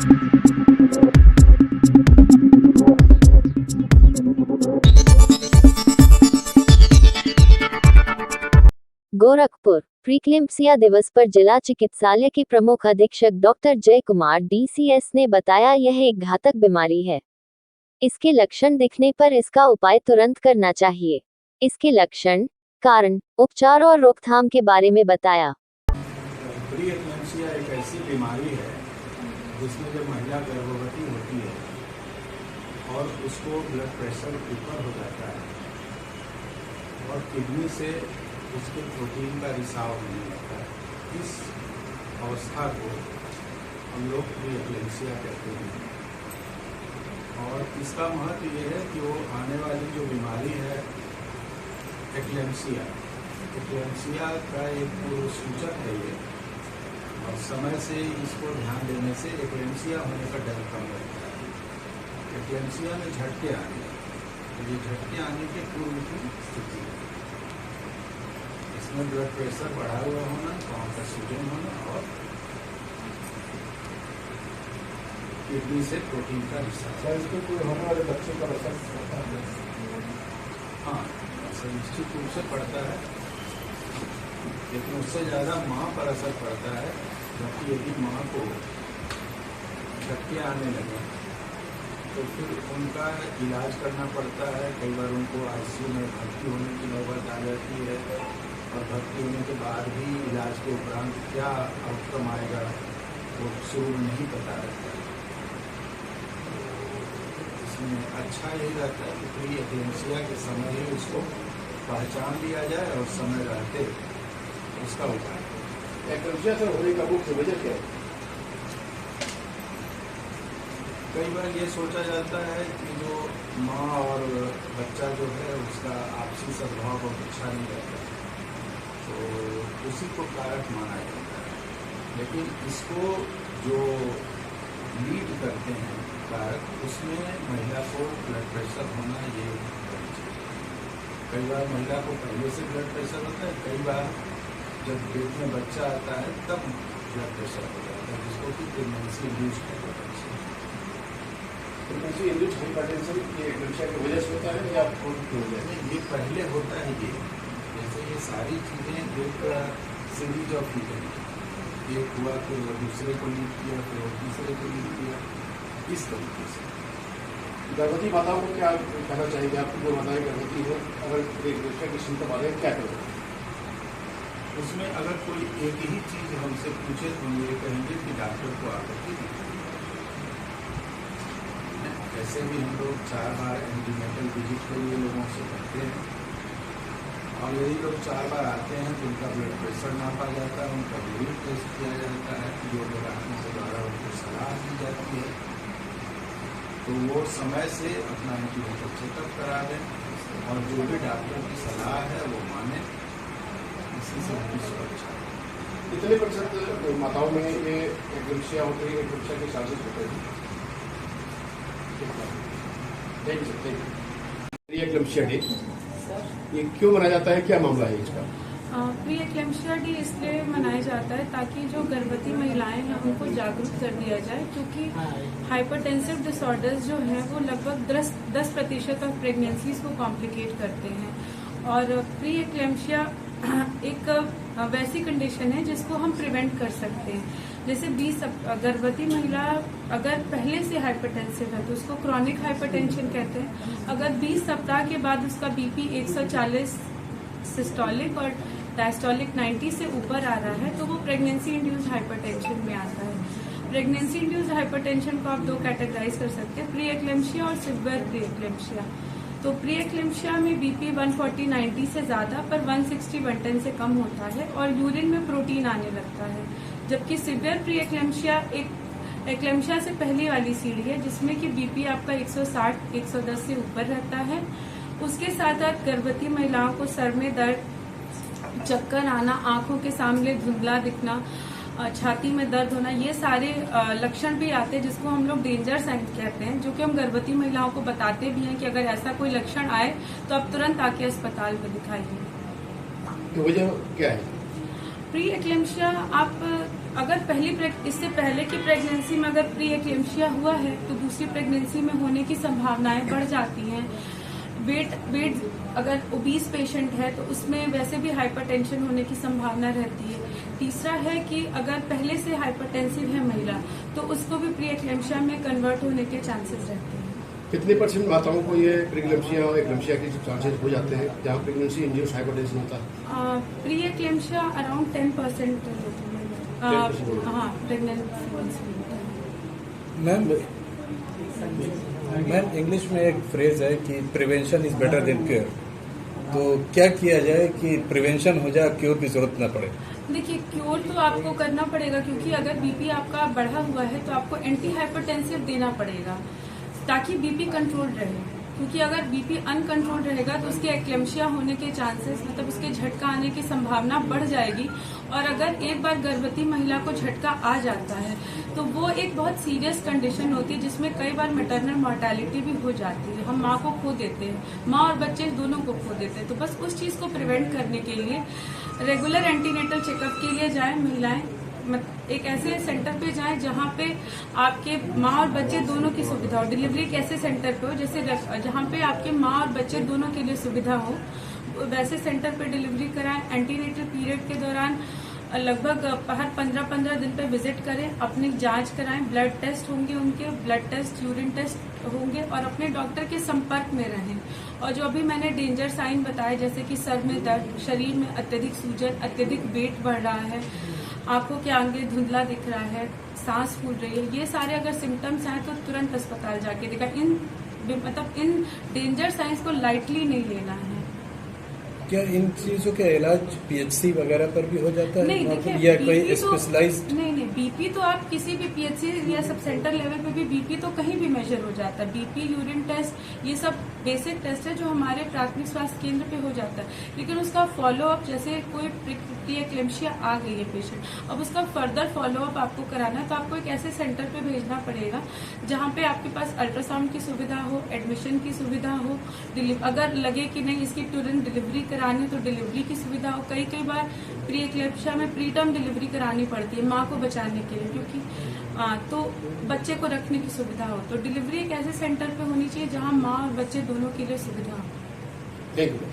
Gorakhpur preeclampsia दिवस पर जिला चिकित्सालय के प्रमुख अधीक्षक डॉक्टर जय कुमार DCS ने बताया यह एक घातक बीमारी है। इसके लक्षण दिखने पर इसका उपाय तुरंत करना चाहिए। इसके लक्षण, कारण, उपचार और रोकथाम के बारे में बताया। प्रीक्लेम्पसिया एक ऐसी बीमारी है जिसमें जब महिला गर्भवती होती है और उसको ब्लड प्रेशर ऊपर हो जाता है और किडनी से उसके प्रोटीन का रिसाव होने लगता है, इस अवस्था को हम लोग प्रीक्लेम्पसिया कहते हैं। और इसका महत्व ये है कि वो आने वाली जो बीमारी है एक्लेम्पसिया का एक पूर्व सूचक है ये, और समय से इसको ध्यान देने से एक्लेम्पसिया होने का डर कम रहता है। एक्लेम्पसिया में झटके आने, ये झटके आने के पूर्व की स्थिति है। इसमें ब्लड प्रेशर बढ़ा हुआ होना, पाँव का सूजन होना और किडनी से प्रोटीन का रिसाव। इसमें कोई होने वाले बच्चे का असर पड़ता है? हाँ, असर निश्चित रूप से पड़ता है, लेकिन उससे ज़्यादा माँ पर असर पड़ता है, क्योंकि यदि माँ को झटके आने लगे तो फिर उनका इलाज करना पड़ता है। कई बार उनको ICU में भर्ती होने की नौबत आ जाती है, और भर्ती होने के बाद भी इलाज के उपरांत क्या आउटकम आएगा वो शुरू में नहीं पता रहता है। इसमें अच्छा यही रहता है कि प्रीक्लेम्पसिया के समय ही उसको पहचान लिया जाए और समय रहते उसका उपाय। एक्लेम्पसिया से होने का मुख्य वजह क्या है? कई बार ये सोचा जाता है कि जो माँ और बच्चा जो है उसका आपसी सद्भाव बहुत अच्छा नहीं रहता, तो उसी को कारक माना जाता है। लेकिन इसको जो लीड करते हैं कारक, उसमें महिला को ब्लड प्रेशर होना ये होना चाहिए। कई बार महिला को पहले से ब्लड प्रेशर होता है, कई बार जब पेट में बच्चा आता है तब ब्लड प्रेशर हो जाता है, जिसको कि प्रेगनेंसी इंड्यूस्ड कहते हैं। प्रेगनेंसी इंड्यूस्ड हाइपरटेंशन ये एक्लेम्पसिया की वजह से होता है या ये पहले होता है। ये जैसे ये सारी चीज़ें एक सीरीज ऑफ इवेंट, एक हुआ फिर वो दूसरे को लीड किया, फिर वो तीसरे को लीड किया, इस तरीके से। गर्भवती माताओं को क्या कहना चाहिए? आपको जो माताएं गर्भवती है, अगर एक्लेम्पसिया की सिम्टम आ रहे हैं क्या करें? उसमें अगर कोई एक ही चीज़ हमसे पूछे तो हम ये कहेंगे कि डॉक्टर को आकर के दिखाएं। ऐसे भी हम लोग 4 बार एंटीनेटल विजिट के लिए लोगों से करते हैं, और यदि लोग 4 बार आते हैं तो उनका ब्लड प्रेशर नापा जाता है, उनका यूरिन टेस्ट किया जाता है, जो डॉक्टर के द्वारा उनको सलाह दी जाती है, तो वो समय से अपना एंटीनेटल चेकअप करा दें और जो भी डॉक्टर की सलाह है वो माने, इसी से उनकी सुरक्षा। कितने % माताओं में ये एक्लेम्पसिया होती है, एक्लेम्पसिया के चांसेस होते हैं? Thank you sir. Eclampsia day ये क्यों मनाया जाता है, क्या मामला है इसका? प्रीक्लेम्पसिया डे इसलिए मनाया जाता है ताकि जो गर्भवती महिलाएं हैं उनको जागरूक कर दिया जाए, क्योंकि हाइपरटेंसिव डिसऑर्डर्स जो हैं वो लगभग 10% ऑफ प्रेगनेंसीज को कॉम्प्लिकेट करते हैं। और प्रीक्लेम्पसिया एक वैसी कंडीशन है जिसको हम प्रिवेंट कर सकते हैं। जैसे गर्भवती महिला अगर पहले से हाइपरटेंसिव है तो उसको क्रॉनिक हाइपरटेंशन कहते हैं। अगर 20 सप्ताह के बाद उसका BP 140 सिस्टोलिक और डायस्टोलिक 90 से ऊपर आ रहा है तो वो प्रेगनेंसी इंड्यूस्ड हाइपरटेंशन में आता है। प्रेगनेंसी इंड्यूस्ड हाइपरटेंशन को आप 2 कैटेगराइज कर सकते हैं, प्रीक्लेम्पसिया और सिवियर प्रीक्लेम्पसिया। तो प्रीक्लेम्पसिया में BP 140/90 से ज्यादा पर 160/110 से कम होता है और यूरिन में प्रोटीन आने लगता है। जबकि सिवियर प्रीक्लेम्पसिया एक एक्लेम्पसिया से पहली वाली सीढ़ी है जिसमें कि BP आपका 160-110 से ऊपर रहता है। उसके साथ साथ गर्भवती महिलाओं को सर में दर्द, चक्कर आना, आंखों के सामने धुंधला दिखना, छाती में दर्द होना, ये सारे लक्षण भी आते हैं जिसको हम लोग डेंजर साइन कहते हैं, जो कि हम गर्भवती महिलाओं को बताते भी हैं कि अगर ऐसा कोई लक्षण आए तो आप तुरंत आके अस्पताल में दिखाइए। तो वजह क्या है? प्रीक्लेम्पसिया आप अगर इससे पहले की प्रेगनेंसी में अगर प्री एक्लेम्शिया हुआ है तो दूसरी प्रेगनेंसी में होने की संभावनाएं बढ़ जाती हैं। वेट अगर ओबीस पेशेंट है तो उसमें वैसे भी हाइपरटेंशन होने की संभावना रहती है। तीसरा है कि अगर पहले से हाइपरटेंसिव है महिला तो उसको भी प्री एक्लेम्शिया में कन्वर्ट होने के चांसेस रहते हैं। कितने % माताओं को ये प्रीक्लेम्शिया और एक्लेम्शिया के चांसेस हो जाते हैं जहाँ प्रेगनेंसी इंड्यूस हाइपरटेंशन होता है? प्री एक्लेम्शिया अराउंड 10% हाँ प्रेगनेंसी। मैम इंग्लिश में एक फ्रेज है कि prevention is better than cure. तो क्या किया जाए कि प्रिवेंशन हो जाए, क्योर की जरूरत न पड़े? देखिए, क्योर तो आपको करना पड़ेगा क्योंकि अगर बीपी आपका बढ़ा हुआ है तो आपको एंटी हाइपरटेंसिव देना पड़ेगा ताकि बीपी कंट्रोल रहे। क्योंकि अगर बीपी अनकंट्रोल रहेगा तो उसके एक्लेम्शिया होने के चांसेस, मतलब उसके झटका आने की संभावना बढ़ जाएगी। और अगर एक बार गर्भवती महिला को झटका आ जाता है तो वो एक बहुत सीरियस कंडीशन होती है जिसमें कई बार मैटरनल मॉर्टेलिटी भी हो जाती है। हम माँ को खो देते हैं, माँ और बच्चे दोनों को खो देते हैं। तो बस उस चीज को प्रिवेंट करने के लिए रेगुलर एंटीनेटल चेकअप के लिए जाएं महिलाएं। एक ऐसे सेंटर पे जाएं जहाँ पे आपके माँ और बच्चे दोनों की सुविधा हो। डिलीवरी एक ऐसे सेंटर पे हो जैसे जहाँ पे आपके माँ और बच्चे दोनों के लिए सुविधा हो, वैसे सेंटर पे डिलीवरी कराएं। एंटीनेटल पीरियड के दौरान लगभग हर 15-15 दिन पे विजिट करें, अपनी जांच कराएं। ब्लड टेस्ट होंगे, उनके ब्लड टेस्ट, यूरिन टेस्ट होंगे और अपने डॉक्टर के संपर्क में रहें। और जो अभी मैंने डेंजर साइन बताए जैसे कि सर में दर्द, शरीर में अत्यधिक सूजन, अत्यधिक वेट बढ़ रहा है, आंखों के आगे धुंधला दिख रहा है, सांस फूल रही है, ये सारे अगर सिम्टम्स आए तो तुरंत अस्पताल जाके देखा। इन डेंजर साइंस को लाइटली नहीं लेना है। क्या इन चीजों का इलाज पीएचसी वगैरह पर भी हो जाता है? नहीं, देखिए, या BP कोई तो स्पेशलाइज्ड? नहीं, बीपी तो आप किसी भी पीएचसी या सब सेंटर लेवल पे भी बीपी तो कहीं भी मेजर हो जाता है। बीपी, यूरिन टेस्ट, ये सब बेसिक टेस्ट है जो हमारे प्राथमिक स्वास्थ्य केंद्र पे हो जाता है। लेकिन उसका फॉलोअप, जैसे कोई प्री एक्लेम्शिया आ गई है पेशेंट, अब उसका फर्दर फॉलोअप आपको कराना है तो आपको एक ऐसे सेंटर पे भेजना पड़ेगा जहाँ पे आपके पास अल्ट्रासाउंड की सुविधा हो, एडमिशन की सुविधा हो, अगर लगे कि नहीं इसकी तुरंत डिलीवरी करानी तो डिलीवरी की सुविधा हो। कई बार प्री एक्लेम्शिया में प्री टर्म डिलीवरी करानी पड़ती है माँ को बचाने के लिए, क्योंकि तो बच्चे को रखने की सुविधा हो। तो डिलीवरी एक ऐसे सेंटर पे होनी चाहिए जहाँ माँ और बच्चे दोनों के लिए सुविधा हो। Thank you.